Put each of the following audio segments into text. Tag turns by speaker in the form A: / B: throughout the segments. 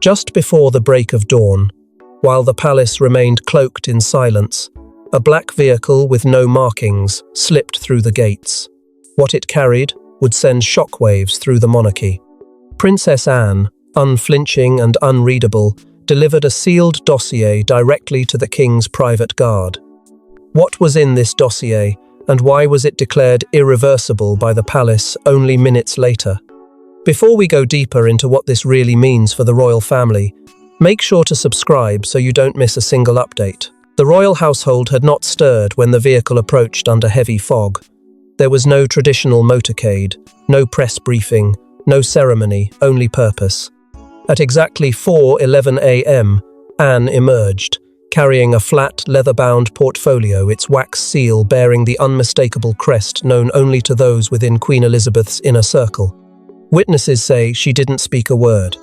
A: Just before the break of dawn, while the palace remained cloaked in silence, a black vehicle with no markings slipped through the gates. What it carried would send shockwaves through the monarchy. Princess Anne, unflinching and unreadable, delivered a sealed dossier directly to the king's private guard. What was in this dossier, and why was it declared irreversible by the palace only minutes later? Before we go deeper into what this really means for the royal family, make sure to subscribe so you don't miss a single update. The royal household had not stirred when the vehicle approached under heavy fog. There was no traditional motorcade, no press briefing, no ceremony, only purpose. At exactly 4:11 a.m., Anne emerged, carrying a flat, leather-bound portfolio, its wax seal bearing the unmistakable crest known only to those within Queen Elizabeth's inner circle. Witnesses say she didn't speak a word.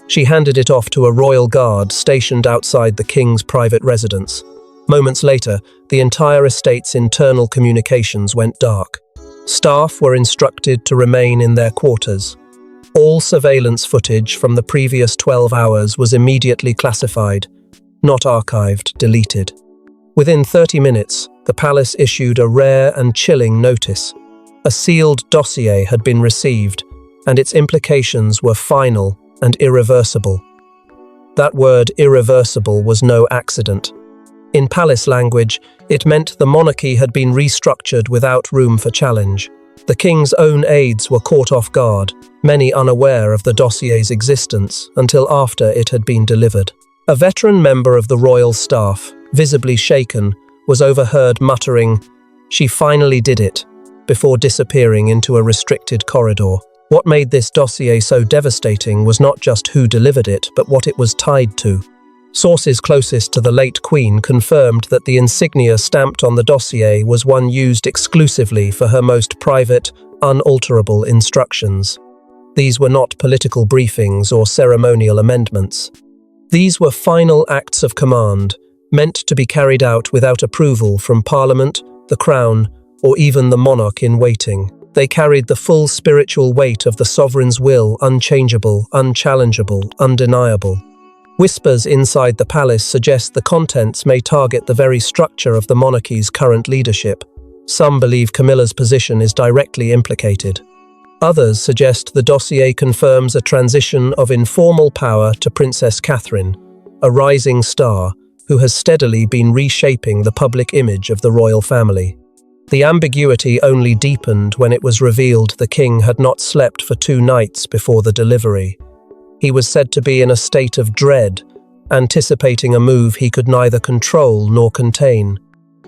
A: She handed it off to a royal guard stationed outside the king's private residence. Moments later, the entire estate's internal communications went dark. Staff were instructed to remain in their quarters. All surveillance footage from the previous 12 hours was immediately classified, not archived, deleted. Within 30 minutes, the palace issued a rare and chilling notice. A sealed dossier had been received, and its implications were final and irreversible. That word irreversible was no accident. In palace language, it meant the monarchy had been restructured without room for challenge. The king's own aides were caught off guard, many unaware of the dossier's existence until after it had been delivered. A veteran member of the royal staff, visibly shaken, was overheard muttering, "She finally did it," before disappearing into a restricted corridor. What made this dossier so devastating was not just who delivered it, but what it was tied to. Sources closest to the late Queen confirmed that the insignia stamped on the dossier was one used exclusively for her most private, unalterable instructions. These were not political briefings or ceremonial amendments. These were final acts of command, meant to be carried out without approval from Parliament, the Crown, or even the monarch in waiting. They carried the full spiritual weight of the sovereign's will, unchangeable, unchallengeable, undeniable. Whispers inside the palace suggest the contents may target the very structure of the monarchy's current leadership. Some believe Camilla's position is directly implicated. Others suggest the dossier confirms a transition of informal power to Princess Catherine, a rising star who has steadily been reshaping the public image of the royal family. The ambiguity only deepened when it was revealed the king had not slept for 2 nights before the delivery. He was said to be in a state of dread, anticipating a move he could neither control nor contain.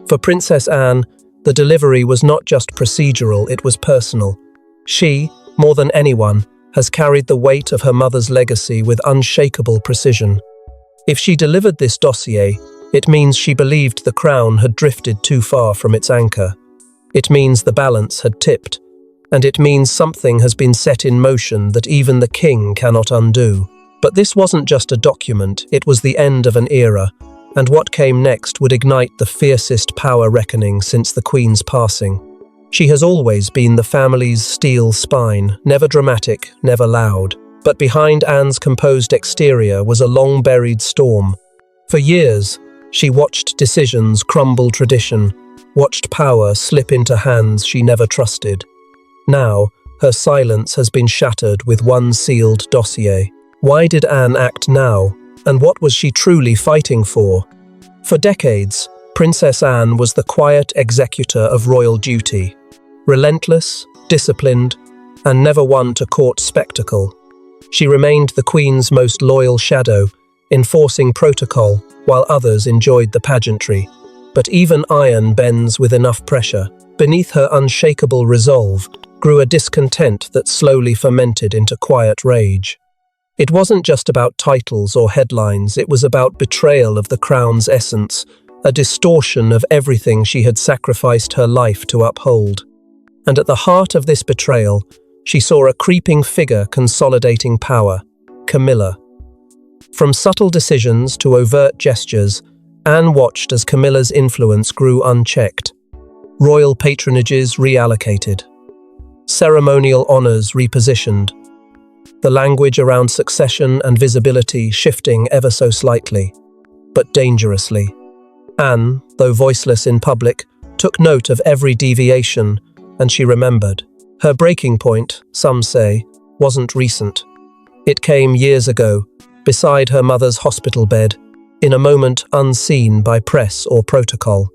A: For Princess Anne, the delivery was not just procedural, it was personal. She, more than anyone, has carried the weight of her mother's legacy with unshakable precision. If she delivered this dossier, it means she believed the crown had drifted too far from its anchor. It means the balance had tipped, and it means something has been set in motion that even the king cannot undo. But this wasn't just a document, it was the end of an era, and what came next would ignite the fiercest power reckoning since the Queen's passing. She has always been the family's steel spine, never dramatic, never loud. But behind Anne's composed exterior was a long-buried storm. For years, she watched decisions crumble tradition, watched power slip into hands she never trusted. Now, her silence has been shattered with one sealed dossier. Why did Anne act now, and what was she truly fighting for? For decades, Princess Anne was the quiet executor of royal duty, relentless, disciplined, and never one to court spectacle. She remained the Queen's most loyal shadow, enforcing protocol while others enjoyed the pageantry. But even iron bends with enough pressure. Beneath her unshakable resolve grew a discontent that slowly fermented into quiet rage. It wasn't just about titles or headlines, it was about betrayal of the crown's essence, a distortion of everything she had sacrificed her life to uphold. And at the heart of this betrayal, she saw a creeping figure consolidating power, Camila. From subtle decisions to overt gestures, Anne watched as Camilla's influence grew unchecked. Royal patronages reallocated, ceremonial honors repositioned, the language around succession and visibility shifting ever so slightly, but dangerously. Anne, though voiceless in public, took note of every deviation, and she remembered. Her breaking point, some say, wasn't recent. It came years ago, beside her mother's hospital bed, in a moment unseen by press or protocol.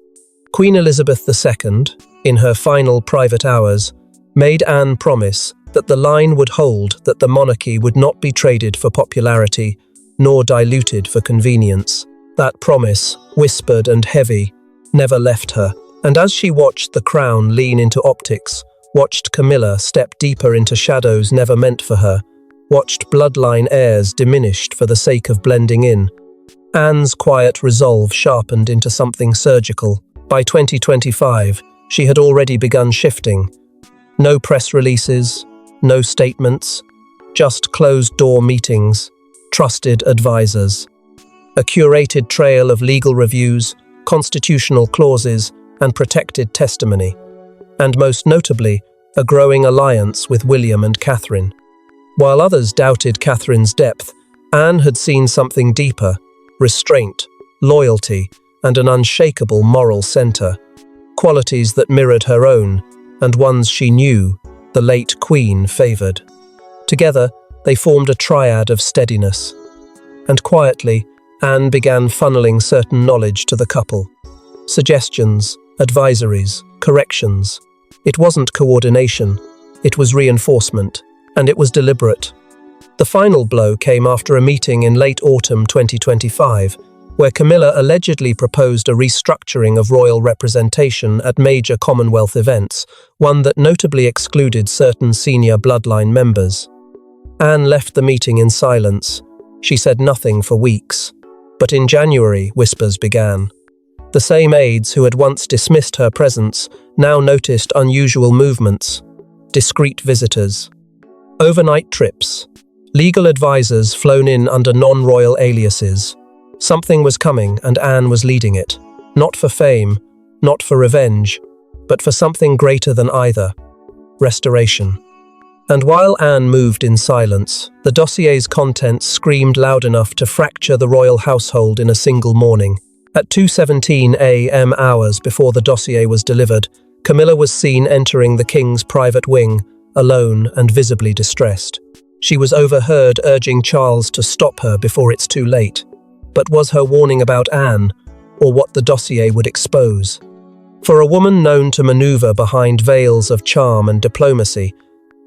A: Queen Elizabeth II, in her final private hours, made Anne promise that the line would hold, that the monarchy would not be traded for popularity, nor diluted for convenience. That promise, whispered and heavy, never left her, and as she watched the crown lean into optics, watched Camila step deeper into shadows never meant for her, watched bloodline heirs diminished for the sake of blending in, Anne's quiet resolve sharpened into something surgical. By 2025, she had already begun shifting. No press releases, no statements, just closed-door meetings, trusted advisors. A curated trail of legal reviews, constitutional clauses, and protected testimony. And most notably, a growing alliance with William and Catherine. While others doubted Catherine's depth, Anne had seen something deeper: restraint, loyalty, and an unshakable moral centre. Qualities that mirrored her own, and ones she knew the late Queen favoured. Together, they formed a triad of steadiness. And quietly, Anne began funneling certain knowledge to the couple. Suggestions, advisories, corrections. It wasn't coordination, it was reinforcement, and it was deliberate. The final blow came after a meeting in late autumn 2025, where Camila allegedly proposed a restructuring of royal representation at major Commonwealth events, one that notably excluded certain senior bloodline members. Anne left the meeting in silence. She said nothing for weeks. But in January, whispers began. The same aides who had once dismissed her presence now noticed unusual movements, discreet visitors, overnight trips, legal advisors flown in under non-royal aliases. Something was coming, and Anne was leading it. Not for fame, not for revenge, but for something greater than either: restoration. And while Anne moved in silence, the dossier's contents screamed loud enough to fracture the royal household in a single morning. At 2:17 a.m. hours before the dossier was delivered, Camila was seen entering the king's private wing, alone and visibly distressed. She was overheard urging Charles to stop her before it's too late. But was her warning about Anne, or what the dossier would expose? For a woman known to maneuver behind veils of charm and diplomacy,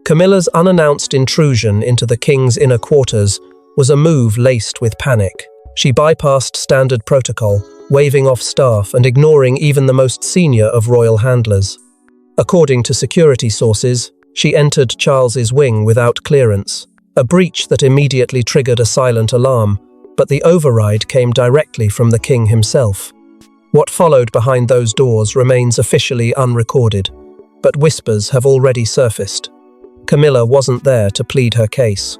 A: Camilla's unannounced intrusion into the king's inner quarters was a move laced with panic. She bypassed standard protocol, waving off staff and ignoring even the most senior of royal handlers. According to security sources, she entered Charles's wing without clearance, a breach that immediately triggered a silent alarm, but the override came directly from the king himself. What followed behind those doors remains officially unrecorded, but whispers have already surfaced. Camila wasn't there to plead her case.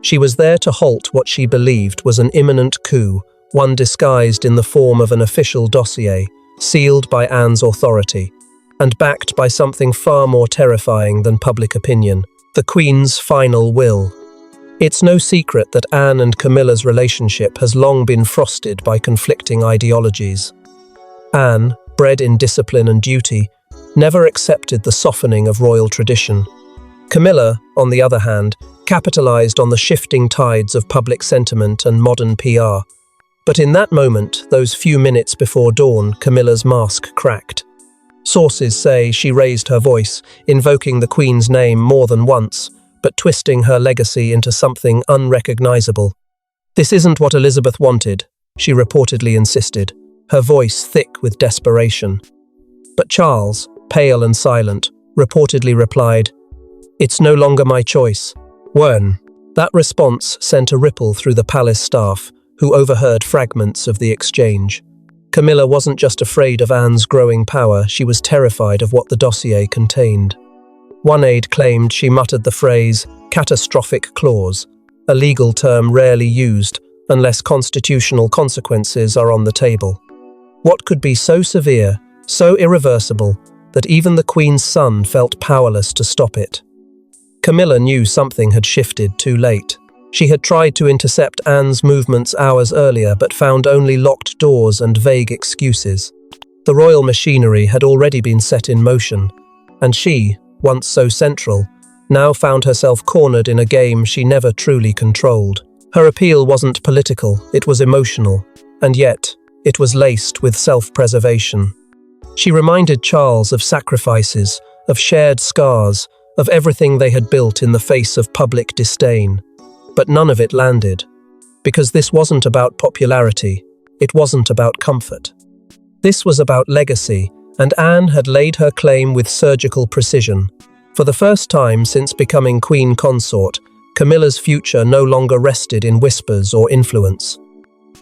A: She was there to halt what she believed was an imminent coup, one disguised in the form of an official dossier, sealed by Anne's authority, and backed by something far more terrifying than public opinion: the Queen's final will. It's no secret that Anne and Camilla's relationship has long been frosted by conflicting ideologies. Anne, bred in discipline and duty, never accepted the softening of royal tradition. Camila, on the other hand, capitalized on the shifting tides of public sentiment and modern PR. But in that moment, those few minutes before dawn, Camilla's mask cracked. Sources say she raised her voice, invoking the Queen's name more than once, but twisting her legacy into something unrecognizable. "This isn't what Elizabeth wanted," she reportedly insisted, her voice thick with desperation. But Charles, pale and silent, reportedly replied, "It's no longer my choice." When? That response sent a ripple through the palace staff, who overheard fragments of the exchange. Camila wasn't just afraid of Anne's growing power, she was terrified of what the dossier contained. One aide claimed she muttered the phrase, "catastrophic clause," a legal term rarely used unless constitutional consequences are on the table. What could be so severe, so irreversible, that even the Queen's son felt powerless to stop it? Camila knew something had shifted too late. She had tried to intercept Anne's movements hours earlier but found only locked doors and vague excuses. The royal machinery had already been set in motion, and she, once so central, now found herself cornered in a game she never truly controlled. Her appeal wasn't political, it was emotional, and yet it was laced with self-preservation. She reminded Charles of sacrifices, of shared scars, of everything they had built in the face of public disdain. But none of it landed, because this wasn't about popularity, it wasn't about comfort. This was about legacy, and Anne had laid her claim with surgical precision. For the first time since becoming queen consort, Camilla's future no longer rested in whispers or influence.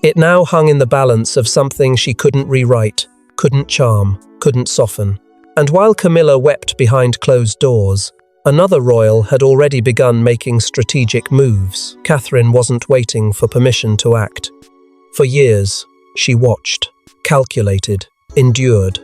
A: It now hung in the balance of something she couldn't rewrite, couldn't charm, couldn't soften. And while Camila wept behind closed doors, another royal had already begun making strategic moves. Catherine wasn't waiting for permission to act. For years, she watched, calculated, endured.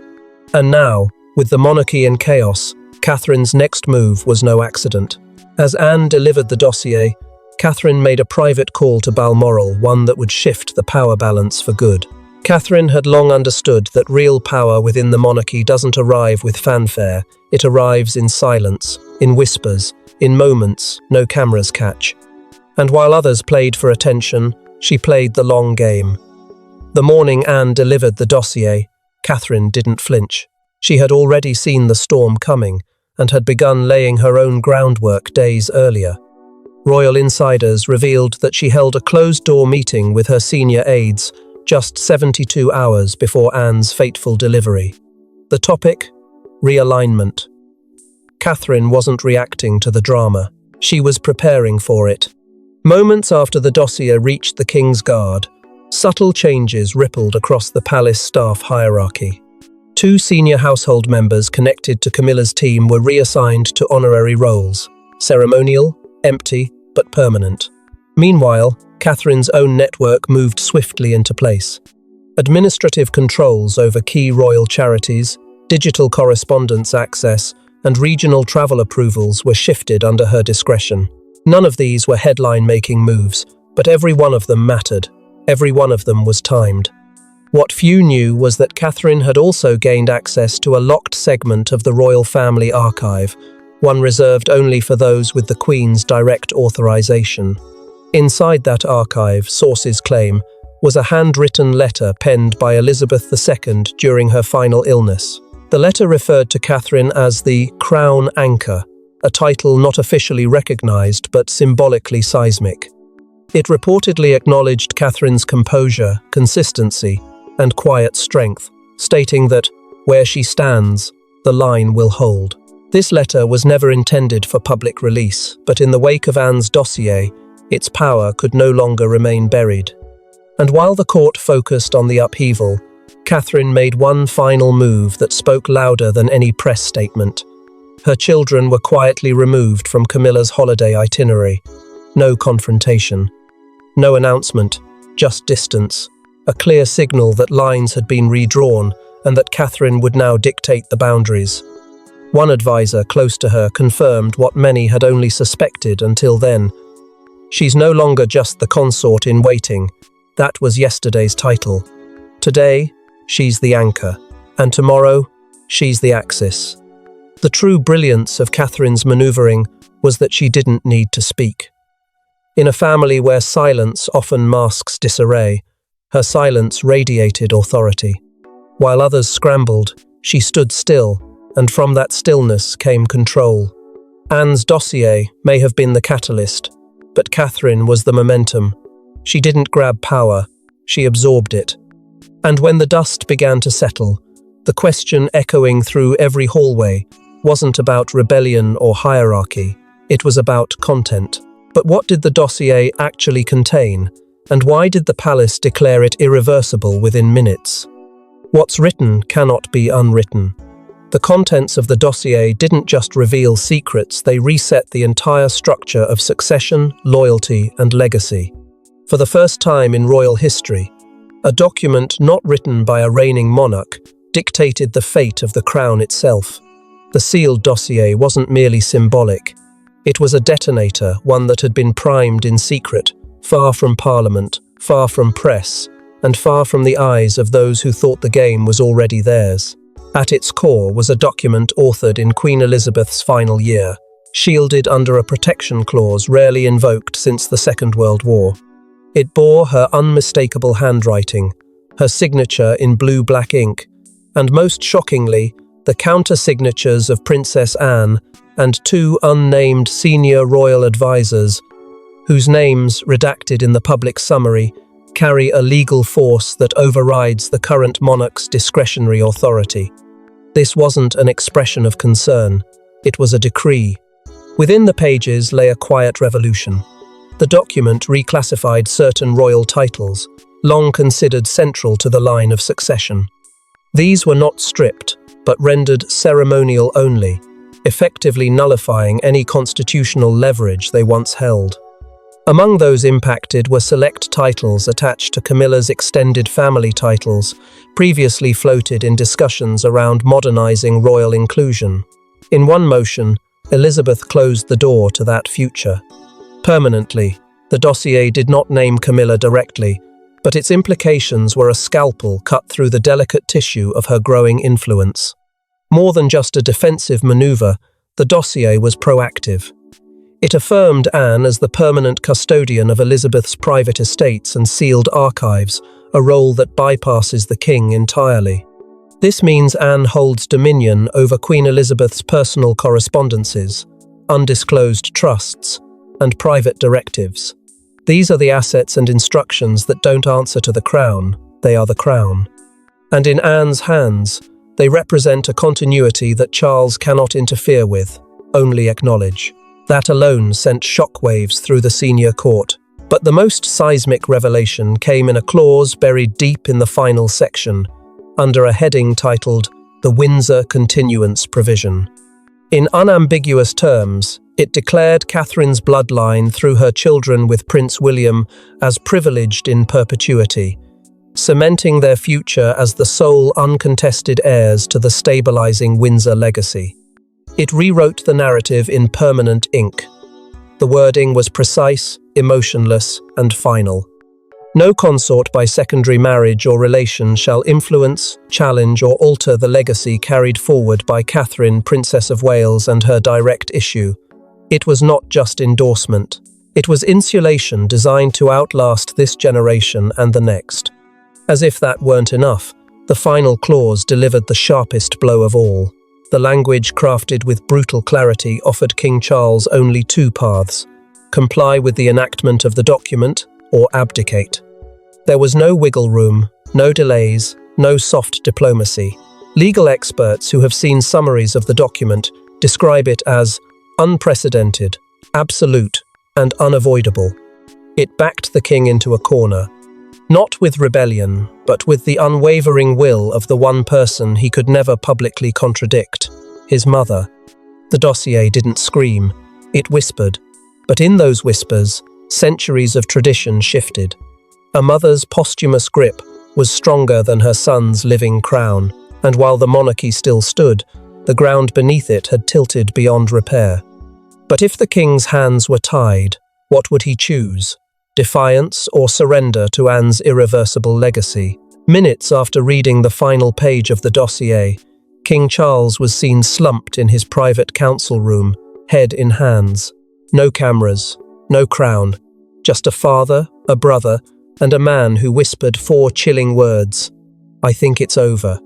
A: And now, with the monarchy in chaos, Catherine's next move was no accident. As Anne delivered the dossier, Catherine made a private call to Balmoral, one that would shift the power balance for good. Catherine had long understood that real power within the monarchy doesn't arrive with fanfare, it arrives in silence, in whispers, in moments no cameras catch. And while others played for attention, she played the long game. The morning Anne delivered the dossier, Catherine didn't flinch. She had already seen the storm coming and had begun laying her own groundwork days earlier. Royal insiders revealed that she held a closed-door meeting with her senior aides just 72 hours before Anne's fateful delivery. The topic? Realignment. Catherine wasn't reacting to the drama. She was preparing for it. Moments after the dossier reached the King's Guard, subtle changes rippled across the palace staff hierarchy. 2 senior household members connected to Camilla's team were reassigned to honorary roles, ceremonial, empty, but permanent. Meanwhile, Catherine's own network moved swiftly into place. Administrative controls over key royal charities, digital correspondence access, and regional travel approvals were shifted under her discretion. None of these were headline-making moves, but every one of them mattered. Every one of them was timed. What few knew was that Catherine had also gained access to a locked segment of the royal family archive, one reserved only for those with the Queen's direct authorization. Inside that archive, sources claim, was a handwritten letter penned by Elizabeth II during her final illness. The letter referred to Catherine as the Crown Anchor, a title not officially recognized but symbolically seismic. It reportedly acknowledged Catherine's composure, consistency, and quiet strength, stating that, where she stands, the line will hold. This letter was never intended for public release, but in the wake of Anne's dossier, its power could no longer remain buried. And while the court focused on the upheaval, Catherine made one final move that spoke louder than any press statement. Her children were quietly removed from Camilla's holiday itinerary. No confrontation. No announcement, just distance. A clear signal that lines had been redrawn and that Catherine would now dictate the boundaries. One advisor close to her confirmed what many had only suspected until then. She's no longer just the consort in waiting. That was yesterday's title. Today, she's the anchor. And tomorrow, she's the axis. The true brilliance of Catherine's maneuvering was that she didn't need to speak. In a family where silence often masks disarray, her silence radiated authority. While others scrambled, she stood still, and from that stillness came control. Anne's dossier may have been the catalyst, but Catherine was the momentum. She didn't grab power, she absorbed it. And when the dust began to settle, the question echoing through every hallway wasn't about rebellion or hierarchy, it was about content. But what did the dossier actually contain, and why did the palace declare it irreversible within minutes? What's written cannot be unwritten. The contents of the dossier didn't just reveal secrets, they reset the entire structure of succession, loyalty, and legacy. For the first time in royal history, a document not written by a reigning monarch dictated the fate of the crown itself. The sealed dossier wasn't merely symbolic, It was a detonator, one that had been primed in secret, far from Parliament, far from press, and far from the eyes of those who thought the game was already theirs. At its core was a document authored in Queen Elizabeth's final year, shielded under a protection clause rarely invoked since the Second World War. It bore her unmistakable handwriting, her signature in blue-black ink, and most shockingly, the counter-signatures of Princess Anne and two unnamed senior royal advisors, whose names, redacted in the public summary, carry a legal force that overrides the current monarch's discretionary authority. This wasn't an expression of concern, it was a decree. Within the pages lay a quiet revolution. The document reclassified certain royal titles, long considered central to the line of succession. These were not stripped, but rendered ceremonial only, effectively nullifying any constitutional leverage they once held. Among those impacted were select titles attached to Camilla's extended family titles, previously floated in discussions around modernizing royal inclusion. In one motion, Elizabeth closed the door to that future. Permanently, the dossier did not name Camilla directly, but its implications were a scalpel cut through the delicate tissue of her growing influence. More than just a defensive maneuver, the dossier was proactive. It affirmed Anne as the permanent custodian of Elizabeth's private estates and sealed archives, a role that bypasses the king entirely. This means Anne holds dominion over Queen Elizabeth's personal correspondences, undisclosed trusts, and private directives. These are the assets and instructions that don't answer to the crown, they are the crown. And in Anne's hands, they represent a continuity that Charles cannot interfere with, only acknowledge. That alone sent shockwaves through the senior court. But the most seismic revelation came in a clause buried deep in the final section, under a heading titled the Windsor Continuance Provision. In unambiguous terms, it declared Catherine's bloodline through her children with Prince William as privileged in perpetuity, cementing their future as the sole uncontested heirs to the stabilizing Windsor legacy. It rewrote the narrative in permanent ink. The wording was precise, emotionless, and final. No consort by secondary marriage or relation shall influence, challenge, or alter the legacy carried forward by Catherine, Princess of Wales, and her direct issue. It was not just endorsement. It was insulation designed to outlast this generation and the next. As if that weren't enough, the final clause delivered the sharpest blow of all. The language, crafted with brutal clarity, offered King Charles only two paths: comply with the enactment of the document, or abdicate. There was no wiggle room, no delays, no soft diplomacy. Legal experts who have seen summaries of the document describe it as unprecedented, absolute, and unavoidable. It backed the king into a corner. Not with rebellion, but with the unwavering will of the one person he could never publicly contradict, his mother. The dossier didn't scream, it whispered. But in those whispers, centuries of tradition shifted. A mother's posthumous grip was stronger than her son's living crown, and while the monarchy still stood, the ground beneath it had tilted beyond repair. But if the king's hands were tied, what would he choose? Defiance or surrender to Anne's irreversible legacy? Minutes after reading the final page of the dossier, King Charles was seen slumped in his private council room, head in hands. No cameras, no crown, just a father, a brother, and a man who whispered 4 chilling words: "I think it's over."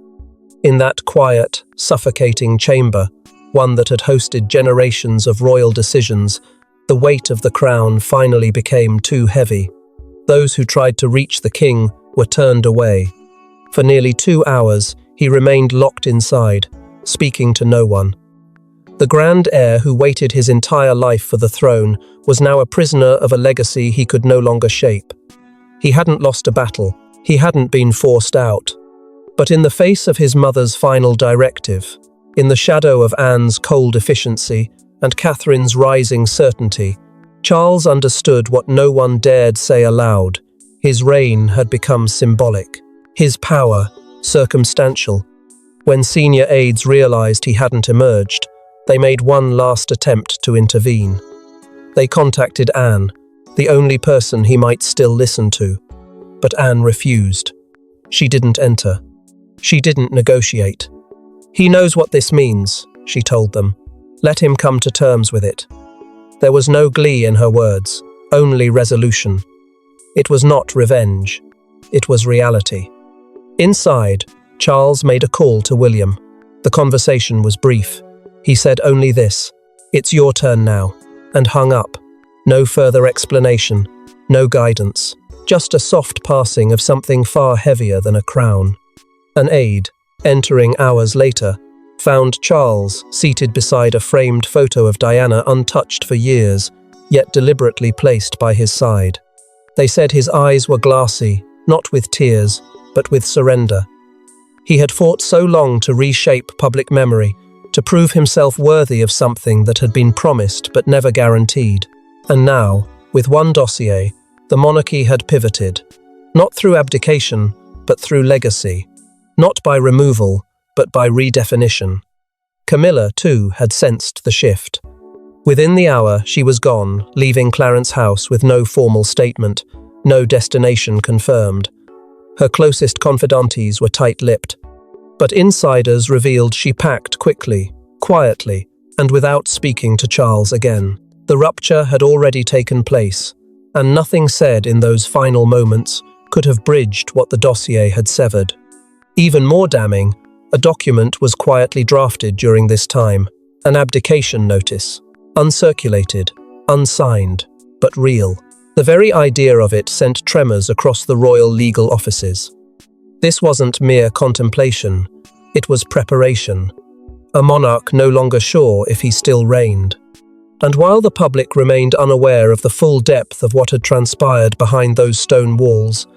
A: In that quiet, suffocating chamber, one that had hosted generations of royal decisions, the weight of the crown finally became too heavy. Those who tried to reach the king were turned away. For nearly 2 hours, he remained locked inside, speaking to no one. The grand heir who waited his entire life for the throne was now a prisoner of a legacy he could no longer shape. He hadn't lost a battle, he hadn't been forced out. But in the face of his mother's final directive, in the shadow of Anne's cold efficiency and Catherine's rising certainty, Charles understood what no one dared say aloud. His reign had become symbolic, his power circumstantial. When senior aides realized he hadn't emerged, They made one last attempt to intervene. They contacted Anne, the only person he might still listen to. But Anne refused. She didn't enter. She didn't negotiate. "He knows what this means," she told them. "Let him come to terms with it." There was no glee in her words, only resolution. It was not revenge. It was reality. Inside, Charles made a call to William. The conversation was brief. He said only this, "It's your turn now," and hung up. No further explanation, no guidance, just a soft passing of something far heavier than a crown. An aide, entering hours later, found Charles seated beside a framed photo of Diana untouched for years, yet deliberately placed by his side. They said his eyes were glassy, not with tears, but with surrender. He had fought so long to reshape public memory, to prove himself worthy of something that had been promised but never guaranteed. And now, with one dossier, the monarchy had pivoted, not through abdication, but through legacy, not by removal, but by redefinition. Camila, too, had sensed the shift. Within the hour, she was gone, leaving Clarence House with no formal statement, no destination confirmed. Her closest confidantes were tight-lipped, but insiders revealed she packed quickly, quietly, and without speaking to Charles again. The rupture had already taken place, and nothing said in those final moments could have bridged what the dossier had severed. Even more damning, a document was quietly drafted during this time, an abdication notice, uncirculated, unsigned, but real. The very idea of it sent tremors across the royal legal offices. This wasn't mere contemplation, it was preparation. A monarch no longer sure if he still reigned. And while the public remained unaware of the full depth of what had transpired behind those stone walls,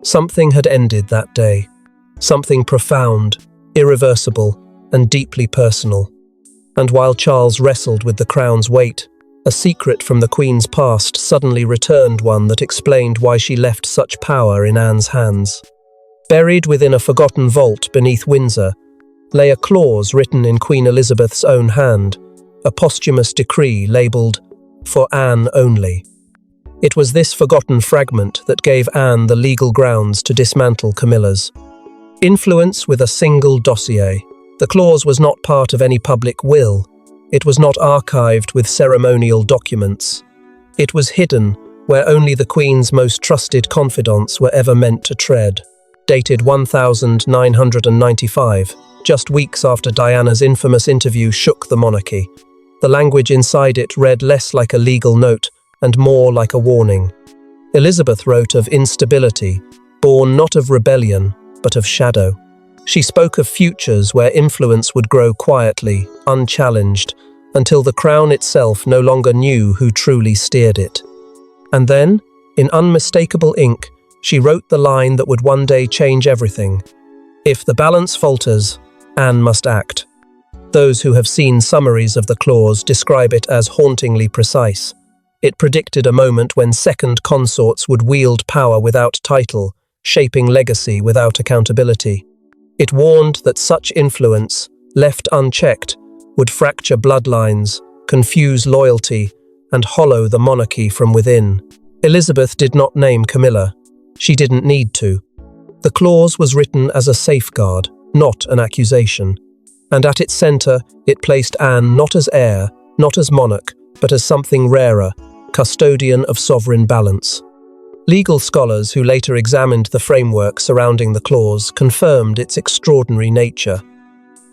A: something had ended that day. Something profound, irreversible, and deeply personal. And while Charles wrestled with the crown's weight, a secret from the Queen's past suddenly returned, one that explained why she left such power in Anne's hands. Buried within a forgotten vault beneath Windsor lay a clause written in Queen Elizabeth's own hand, a posthumous decree labelled, "For Anne only." It was this forgotten fragment that gave Anne the legal grounds to dismantle Camilla's influence with a single dossier. The clause was not part of any public will. It was not archived with ceremonial documents. It was hidden where only the Queen's most trusted confidants were ever meant to tread. Dated 1995, just weeks after Diana's infamous interview shook the monarchy. The language inside it read less like a legal note and more like a warning. Elizabeth wrote of instability, born not of rebellion, but of shadow. She spoke of futures where influence would grow quietly, unchallenged, until the crown itself no longer knew who truly steered it. And then, in unmistakable ink, she wrote the line that would one day change everything. "If the balance falters, Anne must act." Those who have seen summaries of the clause describe it as hauntingly precise. It predicted a moment when second consorts would wield power without title, shaping legacy without accountability. It warned that such influence, left unchecked, would fracture bloodlines, confuse loyalty, and hollow the monarchy from within. Elizabeth did not name Camilla. She didn't need to. The clause was written as a safeguard, not an accusation. And at its centre, it placed Anne not as heir, not as monarch, but as something rarer, custodian of sovereign balance. Legal scholars who later examined the framework surrounding the clause confirmed its extraordinary nature.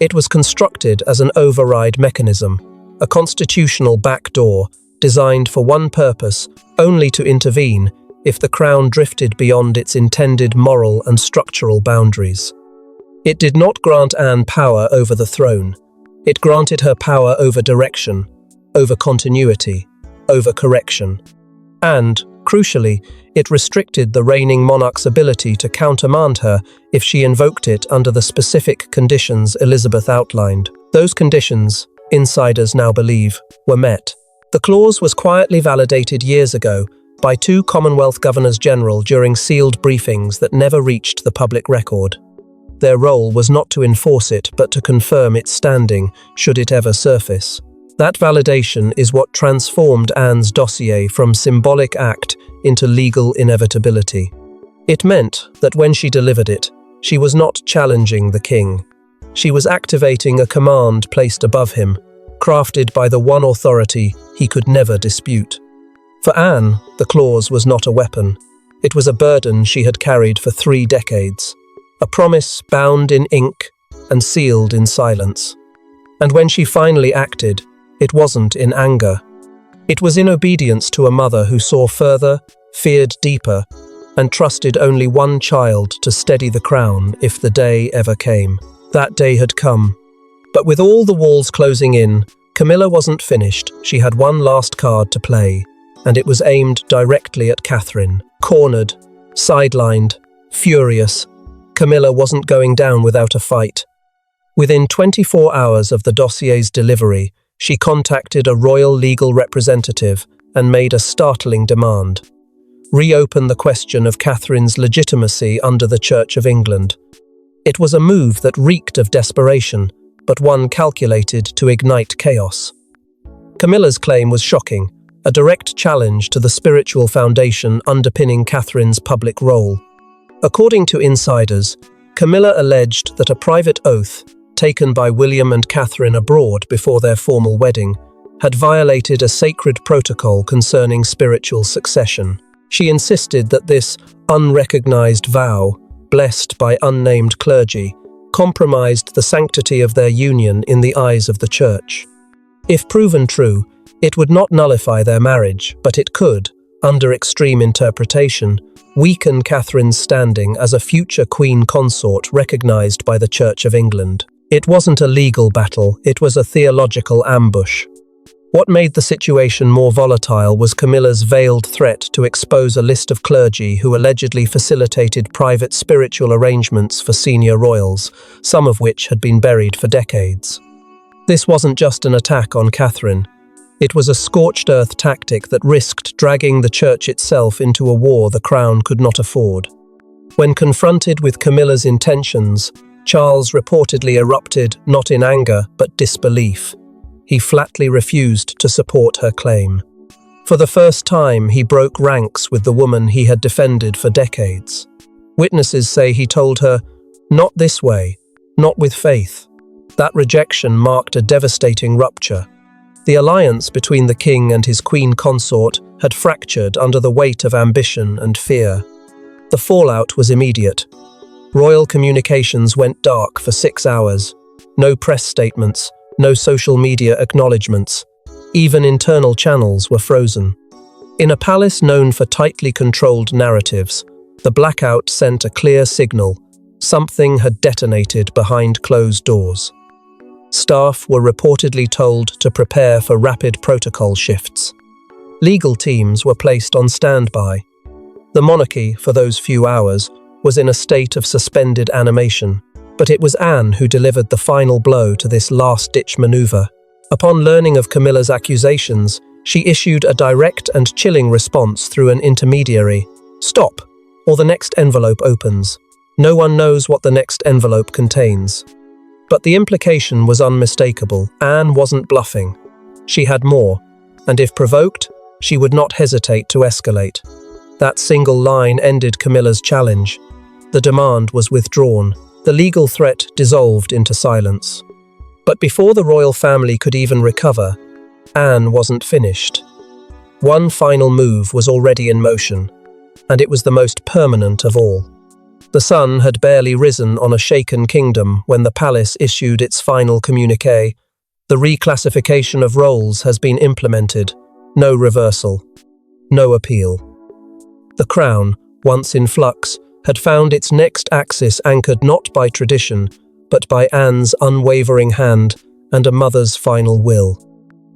A: It was constructed as an override mechanism, a constitutional backdoor designed for one purpose, only to intervene if the crown drifted beyond its intended moral and structural boundaries. It did not grant Anne power over the throne. It granted her power over direction, over continuity, over correction. And, crucially, it restricted the reigning monarch's ability to countermand her if she invoked it under the specific conditions Elizabeth outlined. Those conditions, insiders now believe, were met. The clause was quietly validated years ago by two Commonwealth Governors-General during sealed briefings that never reached the public record. Their role was not to enforce it, but to confirm its standing, should it ever surface. That validation is what transformed Anne's dossier from symbolic act into legal inevitability. It meant that when she delivered it, she was not challenging the king. She was activating a command placed above him, crafted by the one authority he could never dispute. For Anne, the clause was not a weapon. It was a burden she had carried for 3 decades, a promise bound in ink and sealed in silence. And when she finally acted, it wasn't in anger. It was in obedience to a mother who saw further, feared deeper, and trusted only one child to steady the crown if the day ever came. That day had come. But with all the walls closing in, Camila wasn't finished. She had one last card to play, and it was aimed directly at Catherine. Cornered, sidelined, furious, Camila wasn't going down without a fight. Within 24 hours of the dossier's delivery, she contacted a royal legal representative and made a startling demand. Reopen the question of Catherine's legitimacy under the Church of England. It was a move that reeked of desperation, but one calculated to ignite chaos. Camilla's claim was shocking, a direct challenge to the spiritual foundation underpinning Catherine's public role. According to insiders, Camila alleged that a private oath, taken by William and Catherine abroad before their formal wedding, had violated a sacred protocol concerning spiritual succession. She insisted that this unrecognized vow, blessed by unnamed clergy, compromised the sanctity of their union in the eyes of the Church. If proven true, it would not nullify their marriage, but it could, under extreme interpretation, weaken Catherine's standing as a future queen consort recognized by the Church of England. It wasn't a legal battle, it was a theological ambush. What made the situation more volatile was Camilla's veiled threat to expose a list of clergy who allegedly facilitated private spiritual arrangements for senior royals, some of which had been buried for decades. This wasn't just an attack on Catherine. It was a scorched earth tactic that risked dragging the Church itself into a war the crown could not afford. When confronted with Camilla's intentions, Charles reportedly erupted not in anger but disbelief. He flatly refused to support her claim. For the first time, he broke ranks with the woman he had defended for decades. Witnesses say he told her, "Not this way, not with faith." That rejection marked a devastating rupture. The alliance between the king and his queen consort had fractured under the weight of ambition and fear. The fallout was immediate. Royal communications went dark for 6 hours. No press statements, no social media acknowledgements. Even internal channels were frozen. In a palace known for tightly controlled narratives, the blackout sent a clear signal. Something had detonated behind closed doors. Staff were reportedly told to prepare for rapid protocol shifts. Legal teams were placed on standby. The monarchy, for those few hours, was in a state of suspended animation. But it was Anne who delivered the final blow to this last-ditch maneuver. Upon learning of Camilla's accusations, she issued a direct and chilling response through an intermediary. "Stop, or the next envelope opens. No one knows what the next envelope contains." But the implication was unmistakable. Anne wasn't bluffing. She had more, and if provoked, she would not hesitate to escalate. That single line ended Camilla's challenge. The demand was withdrawn. The legal threat dissolved into silence. But before the royal family could even recover, Anne wasn't finished. One final move was already in motion, and it was the most permanent of all. The sun had barely risen on a shaken kingdom when the palace issued its final communiqué. The reclassification of roles has been implemented. No reversal. No appeal. The crown, once in flux, had found its next axis anchored not by tradition, but by Anne's unwavering hand and a mother's final will.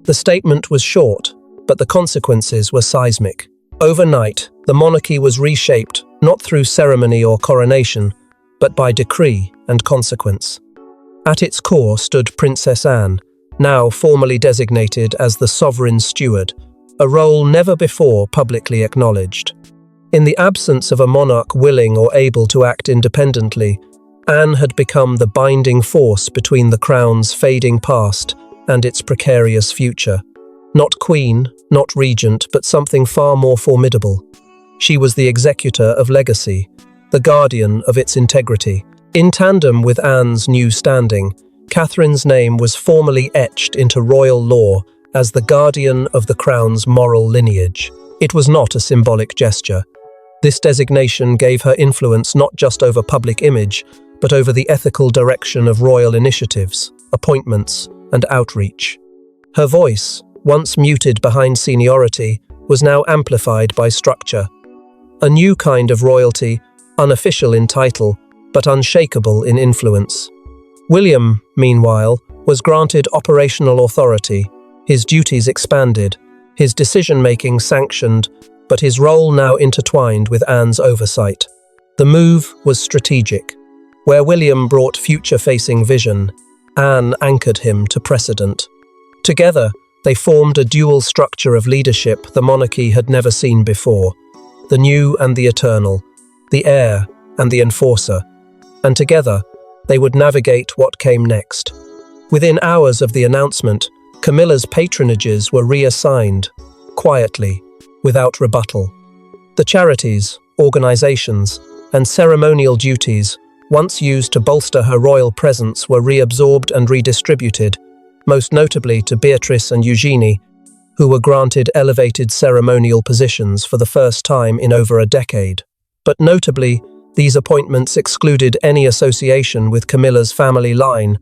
A: The statement was short, but the consequences were seismic. Overnight, the monarchy was reshaped, not through ceremony or coronation, but by decree and consequence. At its core stood Princess Anne, now formally designated as the sovereign steward, a role never before publicly acknowledged. In the absence of a monarch willing or able to act independently, Anne had become the binding force between the crown's fading past and its precarious future. Not queen, not regent, but something far more formidable. She was the executor of legacy, the guardian of its integrity. In tandem with Anne's new standing, Catherine's name was formally etched into royal law as the guardian of the crown's moral lineage. It was not a symbolic gesture. This designation gave her influence not just over public image, but over the ethical direction of royal initiatives, appointments, and outreach. Her voice, once muted behind seniority, was now amplified by structure. A new kind of royalty, unofficial in title, but unshakable in influence. William, meanwhile, was granted operational authority, his duties expanded, his decision-making sanctioned, but his role now intertwined with Anne's oversight. The move was strategic. Where William brought future-facing vision, Anne anchored him to precedent. Together, they formed a dual structure of leadership the monarchy had never seen before, the new and the eternal, the heir and the enforcer, and together, they would navigate what came next. Within hours of the announcement, Camilla's patronages were reassigned, quietly, without rebuttal. The charities, organizations, and ceremonial duties, once used to bolster her royal presence, were reabsorbed and redistributed, most notably to Beatrice and Eugenie, who were granted elevated ceremonial positions for the first time in over a decade. But notably, these appointments excluded any association with Camilla's family line.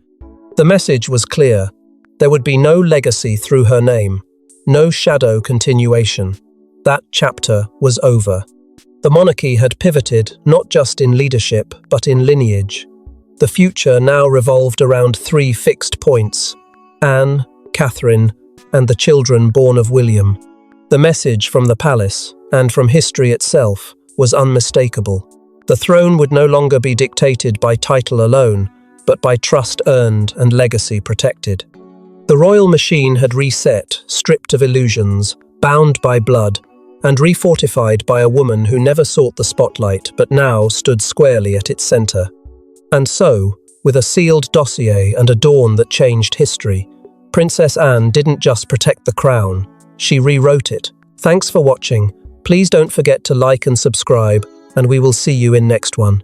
A: The message was clear. There would be no legacy through her name, no shadow continuation. That chapter was over. The monarchy had pivoted not just in leadership, but in lineage. The future now revolved around three fixed points: Anne, Catherine, and the children born of William. The message from the palace, and from history itself, was unmistakable. The throne would no longer be dictated by title alone, but by trust earned and legacy protected. The royal machine had reset, stripped of illusions, bound by blood, and refortified by a woman who never sought the spotlight but now stood squarely at its center. And so, with a sealed dossier and a dawn that changed history, Princess Anne didn't just protect the crown, she rewrote it. Thanks for watching. Please don't forget to like and subscribe, and we will see you in next one.